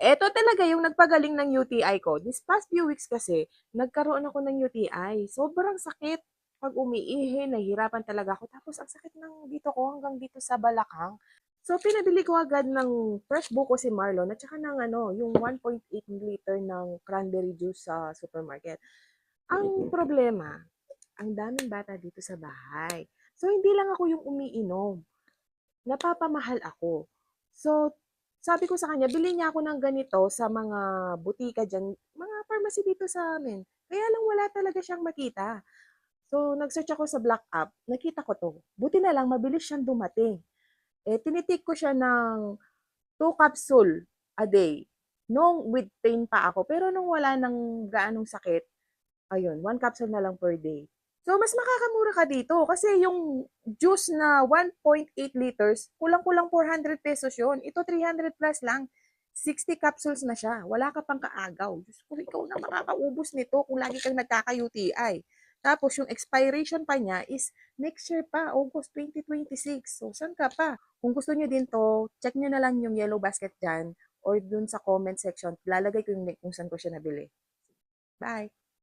Eto talaga yung nagpagaling ng UTI ko. This past few weeks kasi, nagkaroon ako ng UTI. Sobrang sakit. Pag umiihi, nahihirapan talaga ako. Tapos ang sakit ng dito ko hanggang dito sa balakang. So, pinabili ko agad ng fresh buko si Marlon at saka ng yung 1.8 liter ng cranberry juice sa supermarket. Ang problema, ang daming bata dito sa bahay. So, hindi lang ako yung umiinom, napapamahal ako. So, sabi ko sa kanya, bilhin niya ako ng ganito sa mga butika dyan, mga pharmacy dito sa amin. Kaya lang wala talaga siyang makita. So, nag-search ako sa Black App, nakita ko to. Buti na lang, mabilis siyang dumating. Tinitik ko siya ng 2 capsule a day. Nung with pain pa ako. Pero nung wala nang gaanong sakit, ayun, 1 capsule na lang per day. So, mas makakamura ka dito kasi yung juice na 1.8 liters, kulang-kulang 400 pesos yun. Ito 300 plus lang. 60 capsules na siya. Wala ka pang kaagaw. Diyos ko, ikaw na makakaubos nito kung lagi kang nagkaka-UTI. Tapos, yung expiration pa niya is next year pa, August 2026. So, saan ka pa? Kung gusto niyo din to, check niyo na lang yung yellow basket dyan or dun sa comment section. Lalagay ko yung link kung saan ko siya nabili. Bye!